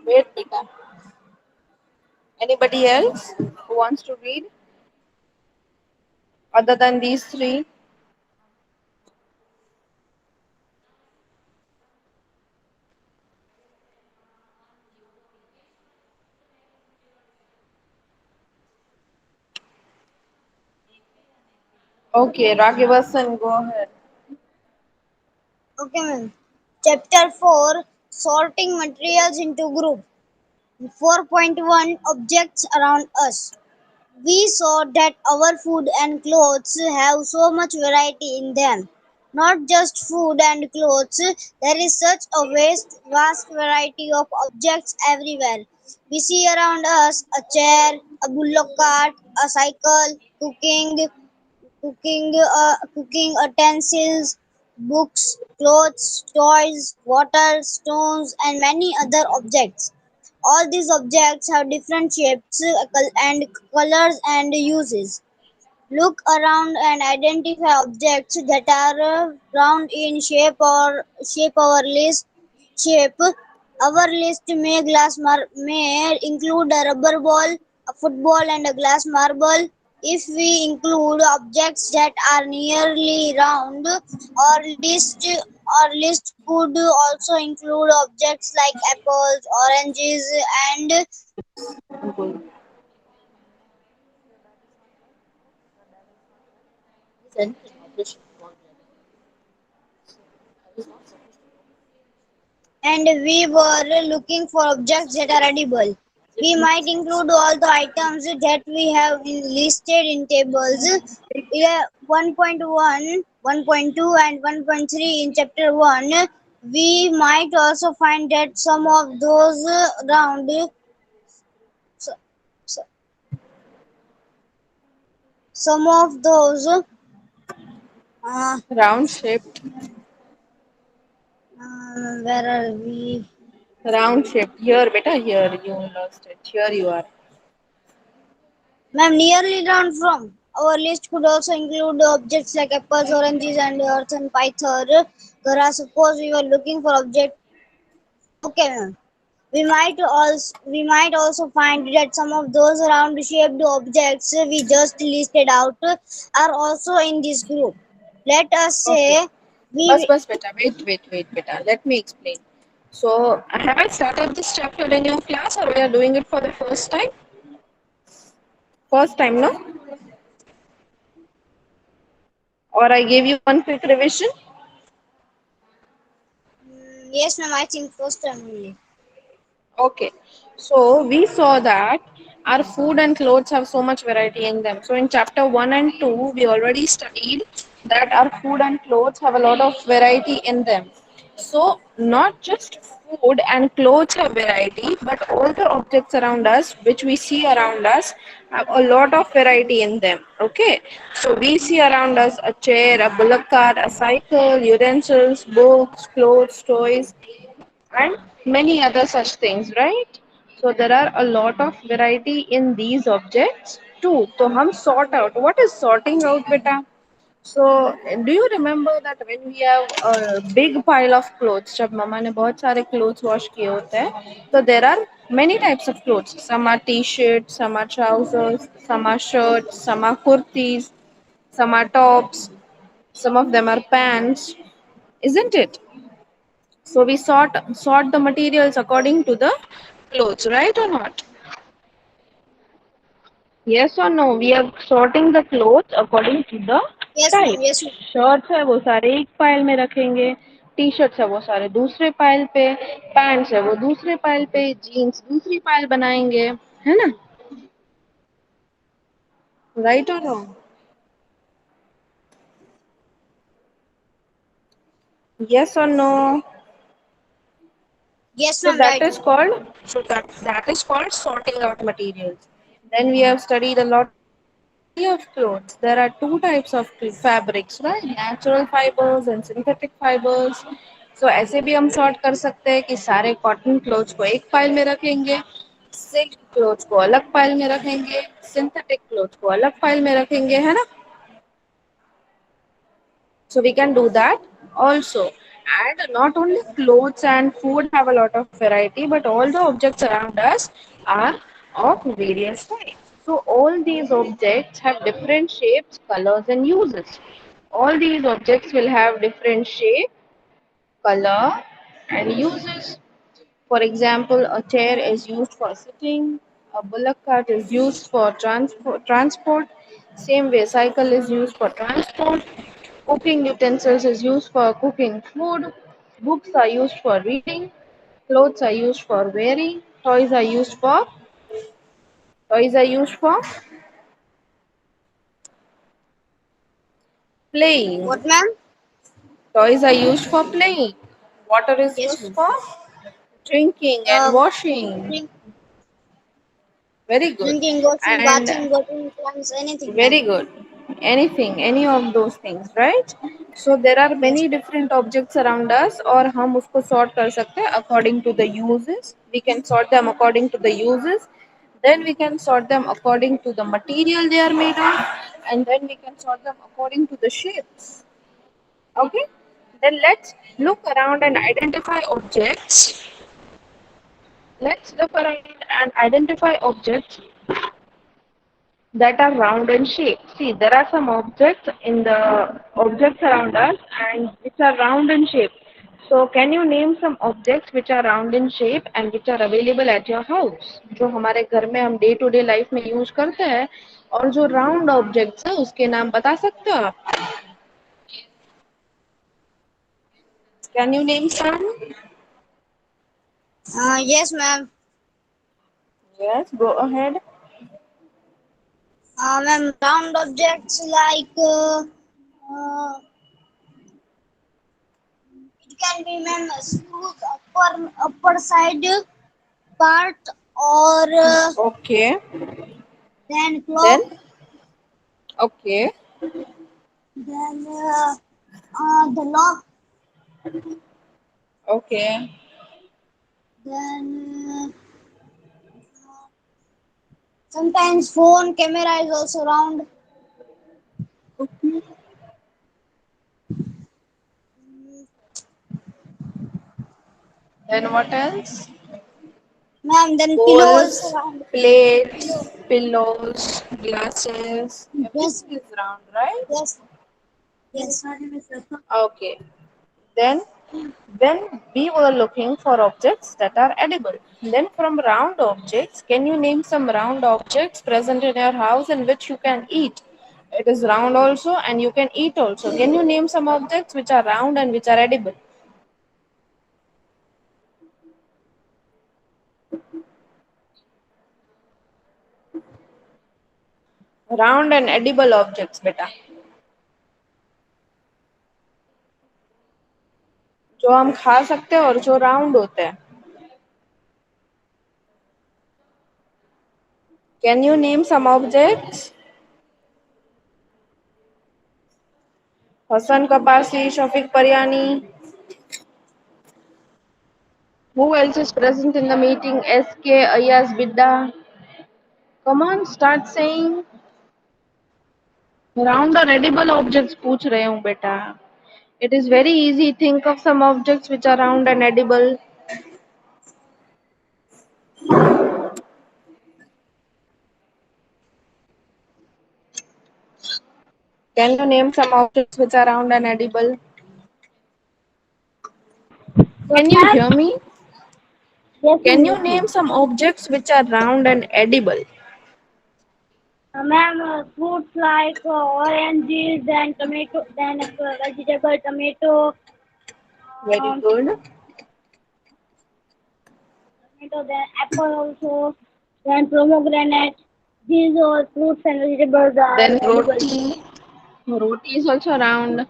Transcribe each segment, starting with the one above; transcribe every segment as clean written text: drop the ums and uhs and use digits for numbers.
Wait, beta. Anybody else who wants to read other than these three? Okay, Raghi Vasan, go ahead. Okay, ma'am. Chapter 4, Sorting Materials into Group. 4.1, Objects Around Us. We saw that our food and clothes have so much variety in them. Not just food and clothes, there is such a vast variety of objects everywhere. We see around us a chair, a bullock cart, a cycle, cooking utensils, books, clothes, toys, water, stones, and many other objects. All these objects have different shapes and colors and uses. Look around and identify objects that are round in shape our list shape. Our list may include a rubber ball, a football, and a glass marble. If we include objects that are nearly round, our list could also include objects like apples, oranges, and Good. we were looking for objects that are edible. We might include all the items that we have listed in tables 1.1, 1.2, and 1.3 in chapter 1. We might also find that so- so- some of those uh, Round shaped. where are we? Round shaped. Here, beta, here. You lost it. Here you are. Ma'am, nearly round from. Our list could also include objects like apples, oranges, and earth and python. Suppose we were looking for object. Okay, ma'am. We might also find that some of those round shaped objects we just listed out are also in this group. Let us Okay. say we Bus, beta. Wait, beta. Let me explain. So, have I started this chapter in your class or we are doing it for the first time? First time, no? Or I gave you one quick revision? yes, ma'am. I think first time only. Okay. So we saw that our food and clothes have so much variety in them. So in chapter 1 and 2, we already studied that our food and clothes have a lot of variety in them. So not just food and clothes have variety, but all the objects around us, which we see around us, have a lot of variety in them. Okay. So we see around us a chair, a bullock cart, a cycle, utensils, books, clothes, toys, and many other such things, right? So there are a lot of variety in these objects too. So hum sort out. What is sorting out, beta? So do you remember that when we have a big pile of clothes, जब मम्मा ने बहुत सारे clothes wash किए होते हैं, so there are many types of clothes. Some are t-shirts, some are trousers, some are shirts, some are kurtis, some are tops, some of them are pants, isn't it? So we sort the materials according to the clothes, right or not? Yes or no? We are sorting the clothes according to the Yes, ma'am. type. Yes, ma'am. Shirts है वो सारे एक pile में रखेंगे, T shirts है वो सारे दूसरे पाइल पे, पैंट्स है वो दूसरे पाइल पे, जीन्स दूसरी पाइल बनाएंगे, है ना? राइट और wrong? Yes or no? Yes, So ma'am. that Right. is called that is called sorting out materials. Then we have studied a lot of variety of clothes. There are two types of fabrics, right? Natural fibers and synthetic fibers. So ऐसे भी हम sort कर सकते हैं कि सारे cotton clothes को एक pile में रखेंगे, silk clothes को अलग pile में रखेंगे, synthetic clothes को अलग pile में रखेंगे, है ना? So we can do that also. And not only clothes and food have a lot of variety, but all the objects around us are of various types. So all these objects have different shapes, colors, and uses. All these objects will have different shape, color, and uses. For example, a chair is used for sitting, a bullock cart is used for transport, same way cycle is used for transport, cooking utensils is used for cooking food, books are used for reading, clothes are used for wearing, toys are used for playing. What, ma'am? Toys are used for playing. Water is Yes, used ma'am. for drinking and washing. Drink, Very good. drinking, washing, And bathing, washing clothes, anything, very ma'am. good. Anything, any of those things, right? So there are Yes. many different objects around us, और हम उसको sort कर सकते हैं according to the uses. We can sort them according to the uses. Then we can sort them according to the material they are made of, and then we can sort them according to the shapes. Okay. Then let's look around and identify objects. Let's look around and identify objects that are round in shape. See, there are some objects in the objects around us and which are round in shape. So, can you name some objects which are round in shape and which are available at your house? जो हमारे घर में हम day to day life में use करते हैं और जो राउंड ऑब्जेक्ट्स है उसके नाम बता सकते हो आप? Can you name some? Yes, ma'am. Yes, go ahead. Ma'am, round objects like it can be, ma'am, smooth upper side part, or Okay. then Then, clock, okay, then the lock, okay, then sometimes phone camera is also round. okay. Then what else? Ma'am, then pillow also Bowls, round. plates, Pillow. pillows, glasses, Yes, everything is round, right? yes, yes. Okay. Then when we were looking for objects that are edible. Then from round objects, can you name some round objects present in your house in which you can eat? It is round also and you can eat also. Can you name some objects which are round and which are edible? Round and edible objects, beta. जो हम खा सकते हैं और जो round होते हैं. Can you name some objects? Hassan Kapasi, Shafiq Paryani. Who else is present in the meeting? SK, Ayaz Bidda. Come on, start saying. Round or edible objects पूछ रहे हूँ बेटा. It is very easy. Think of some objects which are round and edible. Can you name some objects which are round and edible? What, Can you ma'am? hear me? Yes, Can ma'am. you Yes, name ma'am. some objects which are round and edible? Ma'am, fruits like oranges, then tomato, then vegetable tomato, Very um, good. then apple also, then pomegranate. These all fruits and vegetables are Then edible. roti. Roti is also round.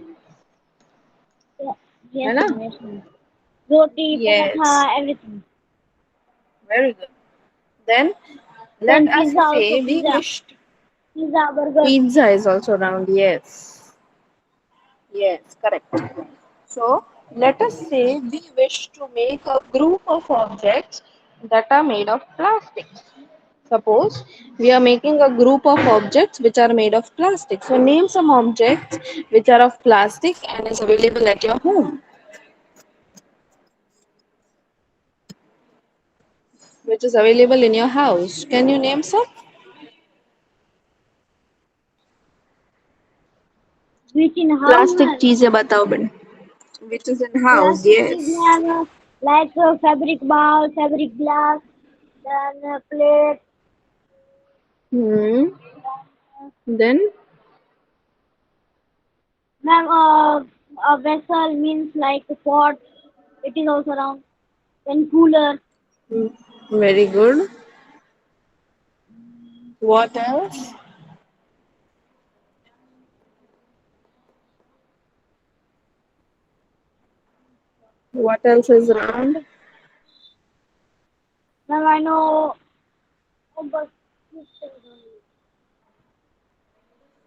Yeah. है Yes, ना? ma'am. Yes, ma'am. Roti, Yes. paratha, everything. Very good. Then let Then us pizza also, say we pizza, wish pizza, burger. pizza is also round. Yes. Yes, correct. So let us say we wish to make a group of objects that are made of plastic. Suppose we are making a group of objects which are made of plastic. So name some objects which are of plastic and is available at your home. which is available in your house. Can you name some? Which in house, Plastic ma'am? चीजें बताओ बन. Which is in house, Plastic is yes. ma'am, like fabric bowl, fabric glass, then plate, Hmm. Then ma'am, a vessel means like a pot. It is also round. Then cooler. very good. What else? What else is round? Ma'am, I know. Oh, but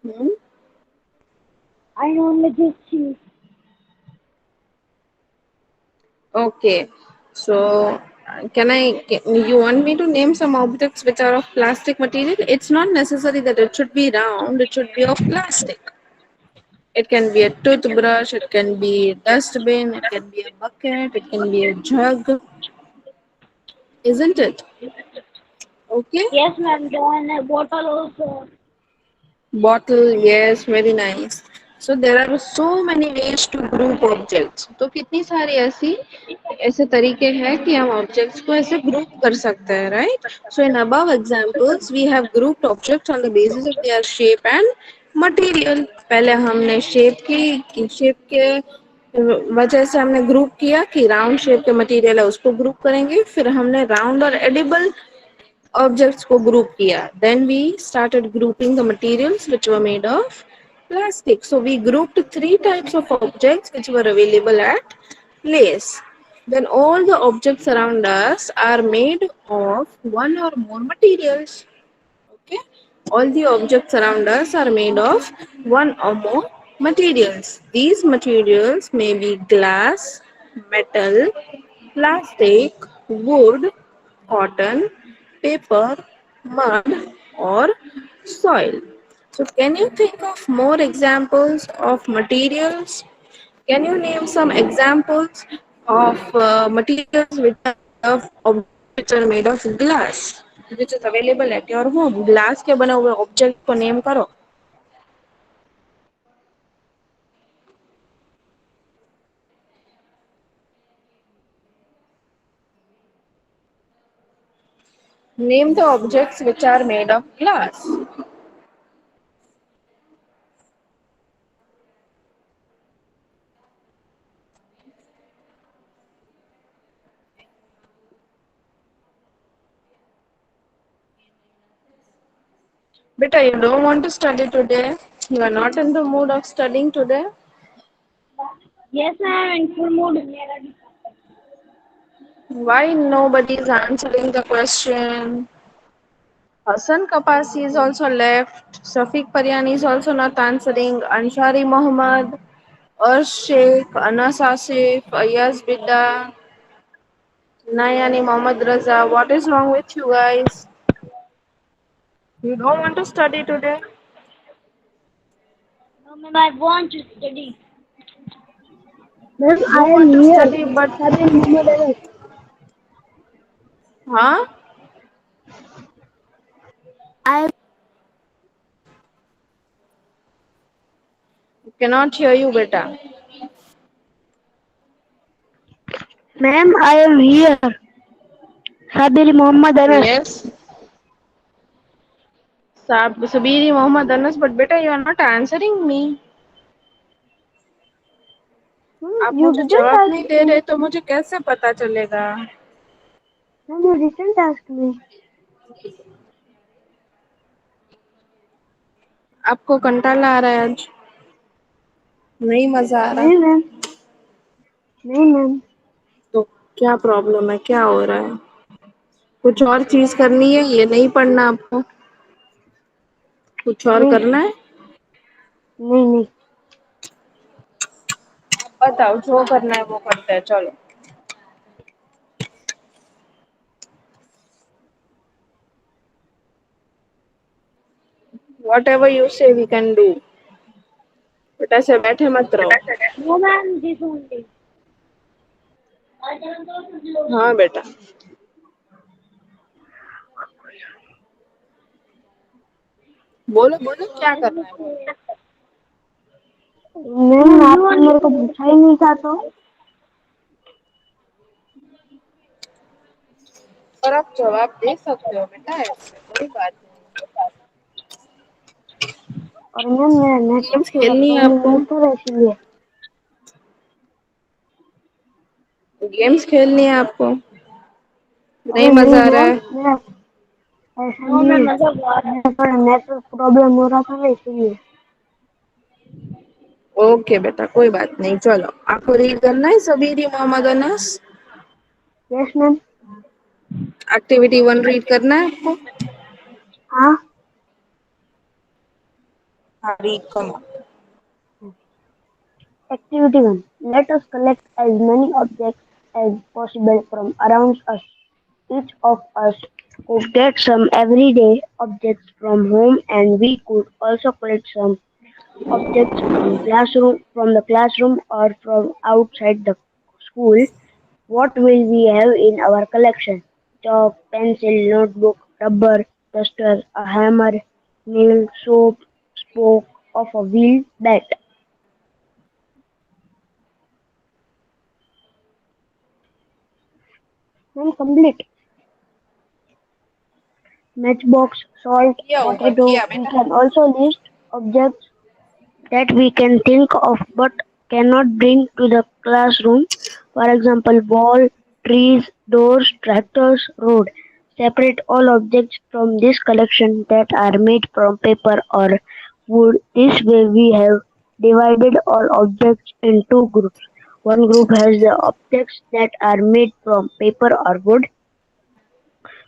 Hmm? I know only this cheese. Okay. So, you want me to name some objects which are of plastic material? It's not necessary that it should be round, it should be of plastic. It can be a toothbrush, it can be a dustbin, it can be a bucket, it can be a jug, isn't it? Okay. Yes, ma'am. Then a bottle also. Bottle, yes, very nice. So there are so many ways to group objects. तो कितनी सारी ऐसे तरीके हैं कि हम objects को ऐसे group कर सकते हैं, right? So in above examples, we have grouped objects on the basis of their shape and material. पहले हमने shape के वजह से हमने ग्रुप किया कि राउंड शेप के मटेरियल है उसको ग्रुप करेंगे, फिर हमने राउंड और एडिबल objects को group किया. Then we started grouping the materials which were made of plastic. So we grouped three types of objects which were available at place. Then all the objects around us are made of one or more materials. Okay, all the objects around us are made of one or more materials. These materials may be glass, metal, plastic, wood, cotton, paper, mud, or soil. So, can you think of more examples of materials? Can you name some examples of materials which are made of objects which are made of glass, which is available at your home? Glass के बने हुए object को name करो. Name the objects which are made of glass. Beta, you don't want to study today. You are not in the mood of studying today. Yes, ma'am. In full mood. Why nobody is answering the question? Hassan Kapasi is also left. Safiq Paryani is also not answering. Anshari Mohammed, Arsh Sheikh, Anas Asif, Ayaz Bidda, Nayani Mohammad Raza. What is wrong with you guys? You don't want to study today? No, ma'am. I want to study. Ma'am, You I am want to here. study, but Sabir Muhammad Anas. huh? I am, Cannot hear you, beta. ma'am, I am here. Sabir Muhammad Anas. Yes. Sabiri Mohammad Anas, but beta, you are not answering me. आप You मुझे didn't जवाब ask नहीं दे me. रहे तो मुझे कैसे पता चलेगा? Ma'am, you didn't ask me. आपको कंटाला आ रहा है आज? नहीं मजा आ रहा? नहीं मैम, नहीं मैम. तो क्या प्रॉब्लम है? क्या हो रहा है? कुछ और चीज करनी है? ये नहीं पढ़ना आपको? कुछ और नहीं, करना है? नहीं, नहीं. बताओ, जो करना है वो करते हैं, चलो. Whatever you say we can do. But ऐसे बैठे मत रहो. No, ma'am. This only. हाँ बेटा. बोलो बोलो क्या करना है बोलो। मैम आपने मेरे को पूछा ही नहीं था तो। और आप जवाब दे सकते हो बेटा, ऐसे कोई बात और मैम मेरा नहीं। नेटवर्क गेम्स थोड़ा खेलनी है प्रॉब्लम आपको? रहता है इसलिए। गेम्स खेलनी है आपको? नहीं अरे नहीं मजा आ रहा मैम, है? मेरा ऐसा नहीं है, मेरा थोड़ा नेटवर्क प्रॉब्लम हो रहा था ना इसलिए। ओके बेटा, कोई बात नहीं। चलो, आपको रीड करना है Sabiri Mohammad Anas. Yes ma'am. Activity 1 read करना है आपको? हाँ। हाँ, रीड करो। Activity 1. Let us collect as many objects as possible from around us. Each of us could get some everyday objects from home, and we could also collect some objects from the classroom or from outside the school. What will we have in our collection? Chalk, pencil, notebook, rubber, duster, a hammer, nail, soap, spoke of a wheel, bat. Then complete. Matchbox, salt, किया होगा, potato. किया We बेटा। can also list objects that we can think of but cannot bring to the classroom. For example, ball, trees, doors, tractors, road. Separate all objects from this collection that are made from paper or wood. This way we have divided all objects in two groups. One group has the objects that are made from paper or wood,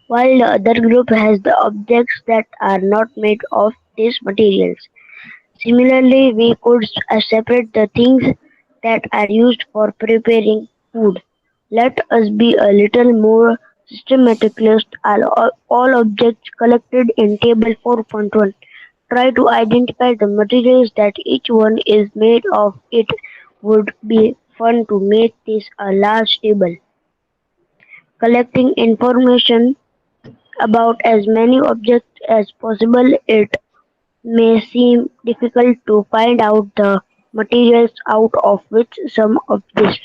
while the other group has the objects that are not made of these materials. Similarly, we could separate the things that are used for preparing food. Let us be a little more systematic. List all objects collected in table 4.1. Try to identify the materials that each one is made of. It would be fun to make this a large table. Collecting information about as many objects as possible. It may seem difficult to find out the materials out of which some of these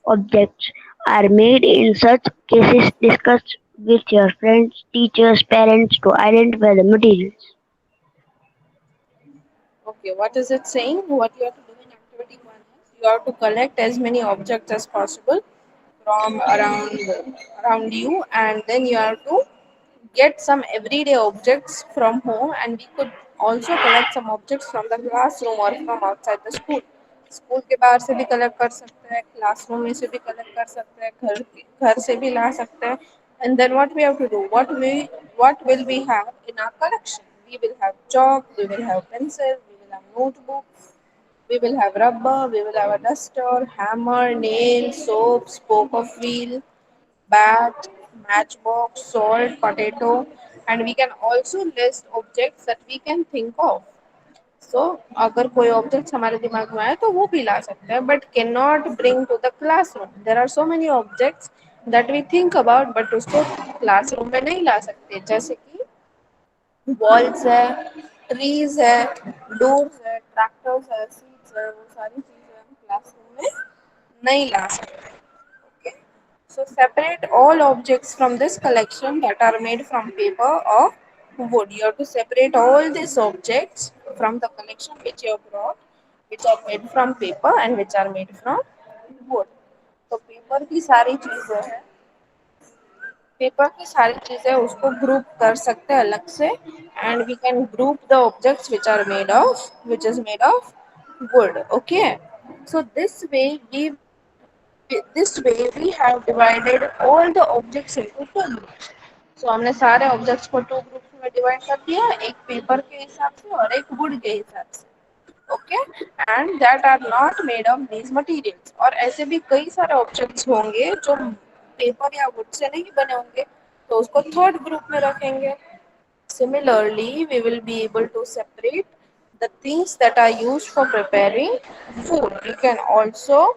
objects are made. In such cases, discuss with your friends, teachers, parents to identify the materials. Okay, what is it saying? What you have to do in activity 1 is you have to collect as many objects as possible from around you, and then you have to get some everyday objects from home, and we could also collect some objects from the classroom or from outside the school. School के बाहर से भी collect कर सकते हैं, classroom में से भी कलेक्ट कर सकते हैं, घर से भी ला सकते हैं. And then what we have to do, what will we have in our collection? We will have chalk, we will have pencil, we will have notebook, we will have rubber, we will have a duster, hammer, nail, soap, spoke of wheel, bat, matchbox, salt, potato, and we can also list objects that we can think of. So अगर कोई objects हमारे दिमाग में आए तो वो भी ला सकते हैं, but can not bring to the classroom. There are so many objects that we think about but उसको क्लासरूम में नहीं ला सकते, जैसे कि वॉल्स है, ट्रीज है, डोर्स है, ट्रैक्टर्स है, सीट्स है, वो सारी चीजें हम क्लासरूम में नहीं ला सकते. Okay. So separate all objects from this collection that are made from paper or wood. You have to separate all these objects from the collection which you have brought, which are made from paper and which are made from wood. तो paper की सारी चीजें हैं, paper की सारी चीजें उसको group कर सकते हैं अलग से, and we can group the objects which is made of wood. Okay, so this way we have divided all the objects into two groups. So हमने सारे objects को two groups में divide कर दिया, एक पेपर के हिसाब से और एक वुड के हिसाब से. Okay, and that are not made of these materials. और ऐसे भी कई सारे ऑब्जेक्ट्स होंगे जो पेपर या वुड से नहीं बने होंगे, तो उसको थर्ड ग्रुप में रखेंगे. Similarly, we will be able to separate the things that are used for preparing food. We can also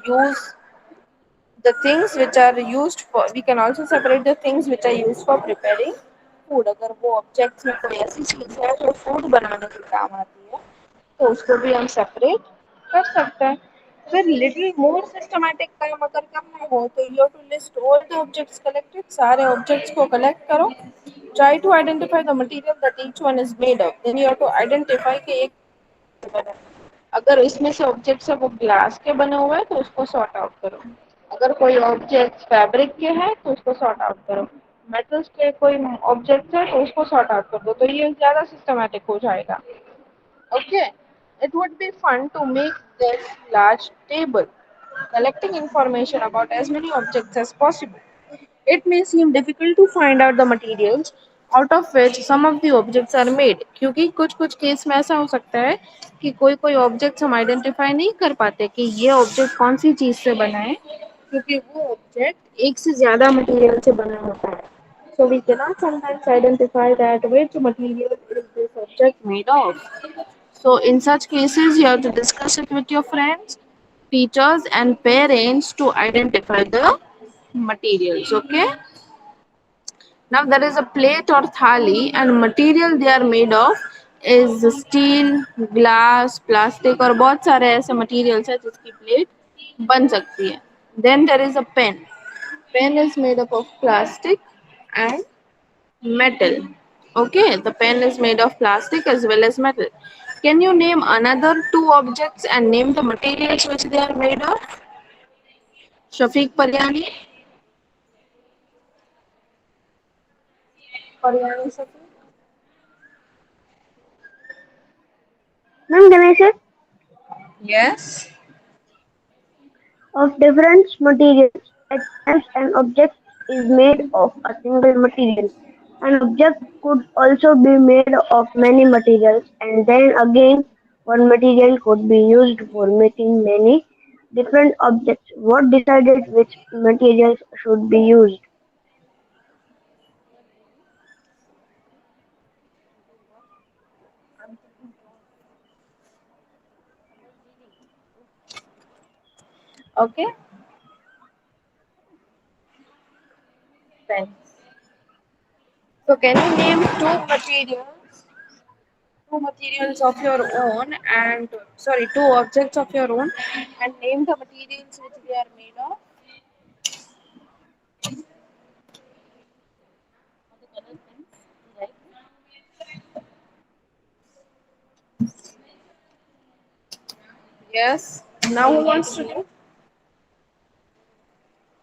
use the things which are used for, we can also separate the things which are used for preparing food, अगर वो objects में कोई ऐसी चीज है जो food बनाने के काम आती है तो उसको भी हम सेपरेट कर सकते हैं. फिर लिटिल मोर सिस्टमैटिक काम अगर करना हो तो you have to list all the objects collected, सारे ऑब्जेक्ट्स को कलेक्ट करो. Try to identify the material that each one is made of, then you have to identify कि एक अगर इसमें से ऑब्जेक्ट्स है वो ग्लास के बने हुए हैं तो उसको सॉर्ट आउट करो. अगर कोई ऑब्जेक्ट फैब्रिक के है तो उसको सॉर्ट आउट करो. मेटल्स के कोई ऑब्जेक्ट है तो उसको सॉर्ट आउट कर दो, तो ये ज्यादा सिस्टमैटिक हो जाएगा. Okay, it would be fun to make this large table, collecting information about as many objects as possible. It may seem difficult to find out the materials out of which some of the objects are made, क्योंकि कुछ कुछ case में ऐसा हो सकता है कि कोई कोई ऑब्जेक्ट्स हम आइडेंटिफाई नहीं कर पाते कि ये ऑब्जेक्ट कौन सी चीज से बना है, क्योंकि वो ऑब्जेक्ट एक से ज्यादा मटेरियल से बना होता है. So we cannot sometimes identify that which material is this object made of. So in such cases, you have to discuss it with your friends, teachers, and parents to identify the materials. Okay. Now there is a plate or thali, and material they are made of is steel, glass, plastic और बहुत सारे ऐसे materials है जिसकी plate बन सकती है. Then there is a pen. Pen is made up of plastic and metal. Okay, the pen is made of plastic as well as metal. Can you name another two objects and name the materials which they are made of? Shafiq Paryani? Paryani Shafiq? Ma'am, can I say Yes. of different materials? At times, an object is made of a single material. An object could also be made of many materials, and then again, one material could be used for making many different objects. What decided which materials should be used? Okay. Thanks. So can you name two materials of your own, and sorry, two objects of your own, and name the materials which they are made of? Yes. Now who wants to do?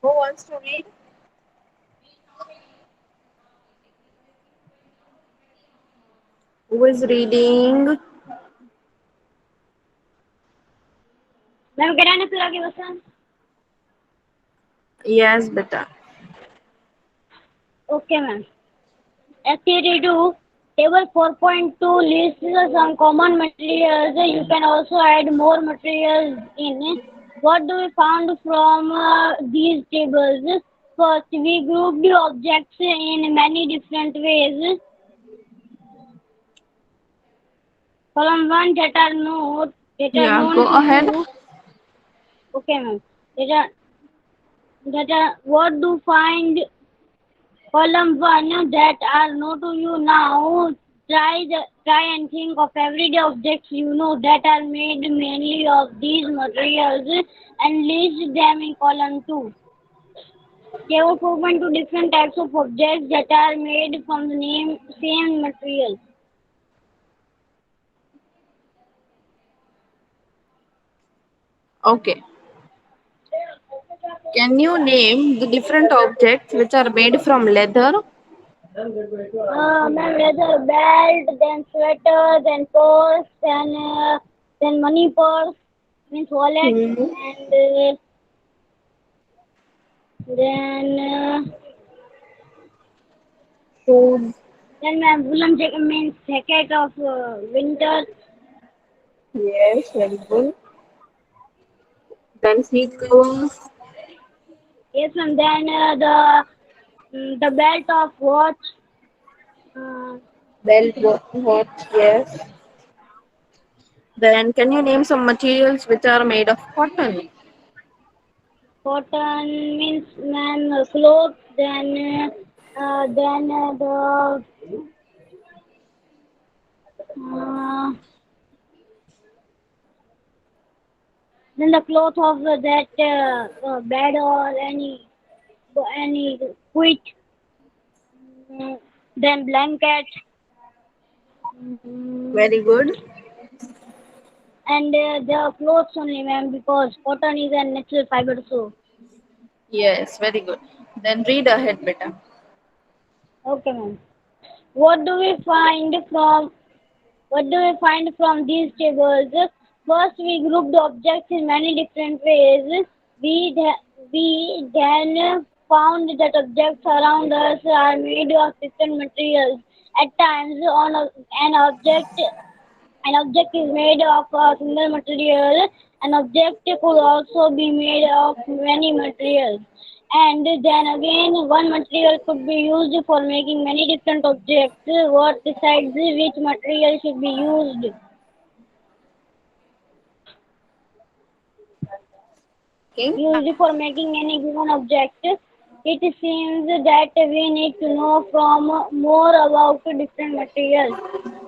Who wants to read? Who is reading? Ma'am किराने फिर आगे बस. Yes, beta. Okay, ma'am. Activity 2, table 4.2 lists some common materials. You can also add more materials in. What do we found from these tables? First, we grouped the objects in many different ways. Column 1 that are Yeah, known go to ahead. you. Okay, ma'am. That are what do find column 1 that are known to you now. Try and think of everyday objects you know that are made mainly of these materials and list them in column 2. There are 4.2 different types of objects that are made from the same material. Okay. Can you name the different objects which are made from leather? Ma'am, leather belt, then sweater, then purse, then money purse, means wallet, Hmm. and then Shoes. then ma'am, woolen jacket means jacket of winter. Yes, very good. Then seat covers. Yes, ma'am. Then the belt of watch. Uh, Belt, watch. Yes. Then can you name some materials which are made of cotton? Cotton means ma'am clothes. Then the Uh, then the cloth of that bed or any quit. Then blanket. Mm, Very good. and the clothes only, ma'am, because cotton is a natural fiber. So, Yes, very good. Then read ahead, beta. okay, ma'am. What do we find from What do we find from these tables? First, we grouped objects in many different ways. We then found that objects around us are made of different materials. At times, an object is made of a single material. An object could also be made of many materials. And then again, one material could be used for making many different objects. What decides which material should be Okay. used for making any given object? It seems that we need to know from more about different materials.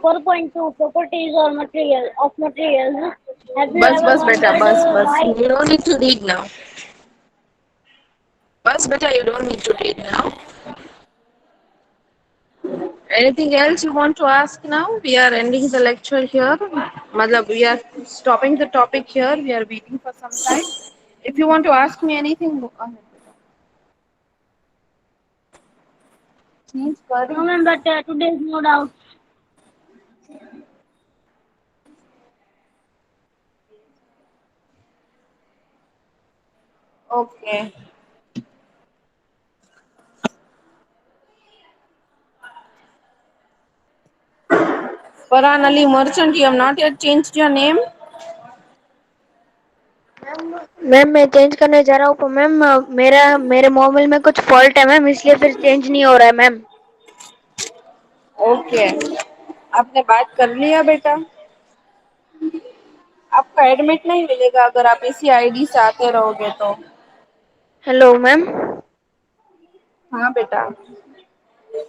4.2 properties or material of materials. Have you Bus, ever bus, beta, wondered bus, bus. why? You don't need to read now. Bus, beta, you don't need to read now. Anything else you want to ask now? We are ending the lecture here. Matlab, we are stopping the topic here. We are waiting for some time. If you want to ask me anything, go ahead. Change No, curry. ma'am, but today is no doubt. Okay. Farhan Ali Merchant, you have not yet changed your name? Ma'am मैं change करने जा रहा हूँ पर ma'am मेरे mobile में कुछ fault है मैम इसलिए फिर चेंज नहीं हो रहा है मैम. ओके. आपने बात कर लिया बेटा? आपका एडमिट नहीं मिलेगा अगर आप इसी आईडी से आते रहोगे तो. Hello ma'am. हाँ बेटा.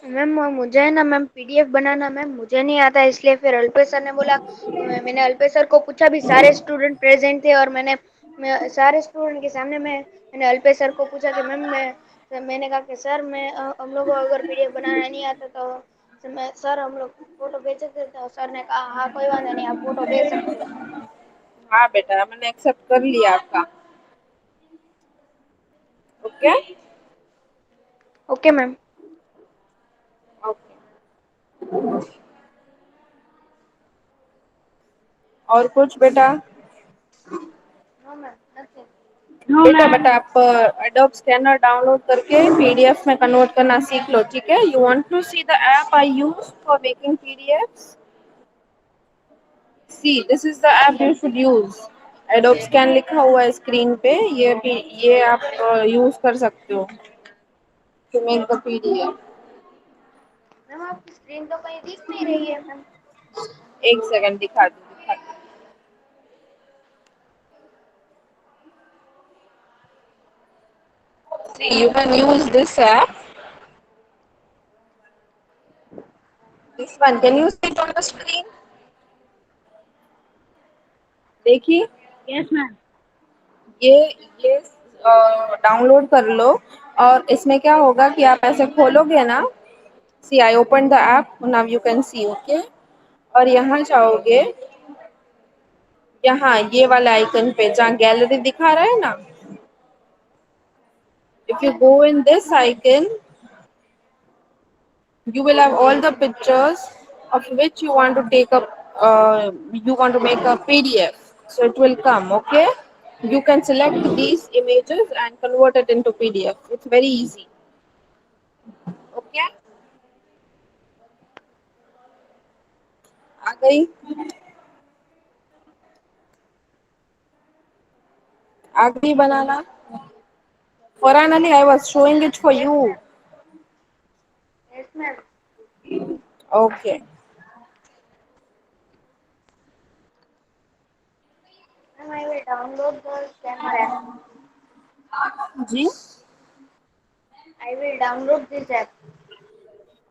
मैम मुझे है ना मैम पीडीएफ बनाना मैम मुझे नहीं आता इसलिए फिर अल्पेश सर ने बोला. मैंने अल्पेश सर को पूछा भी सारे स्टूडेंट प्रेजेंट थे और मैं सारे स्टूडेंट के सामने मैंने अल्पेश सर को पूछा कि मैंने कहा कि सर हम लोग को अगर पीडीएफ बनाना नहीं आता तो सर हम लोग फोटो भेज सकते थे. सर ने कहा हाँ कोई बात नहीं आप फोटो भेज सकते हो. हाँ बेटा, मैंने एक्सेप्ट कर लिया आपका. ओके. Okay ma'am. ओके. और कुछ बेटा? No ma'am nothing. No, बेटा ma'am. बेटा आप एडोब स्कैनर डाउनलोड करके पीडीएफ में कन्वर्ट करना सीख लो, ठीक है? You want to see the app I use for making PDFs? See, this is the app you should use. Adobe scan लिखा हुआ है स्क्रीन पे, ये आप यूज कर सकते हो to make the PDF. Ma'am आपकी स्क्रीन तो कहीं दिख नहीं रही है मैम. एक सेकंड दिखा दूँ, दिखा दूँ. See, you can use this app. This one. Can you see it on the screen? देखिए. Yes, ma'am. ये ये डाउनलोड कर लो. और इसमें क्या होगा कि आप ऐसे खोलोगे ना. See, I open the app now, you can see. Okay. और यहाँ जाओगे, यहाँ ये वाले आइकन पे जहाँ गैलरी दिखा रहा है ना. If you go in this icon, you will have all the pictures of which you want to take up, you want to make a pdf, so it will come. Okay, you can select these images and convert it into pdf. It's very easy. Okay. आ गई? आ गई बनाना? Farhan Ali, I was showing it for you. Yes ma'am. Okay. Ma'am I will download the scanner app. जी. I will download this app.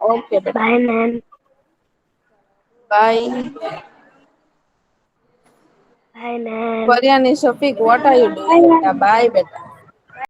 Okay बेटा. Bye ma'am. Bye. Hi, Nan. Varian Shafiq, what are you doing? Beta? Bye, beta.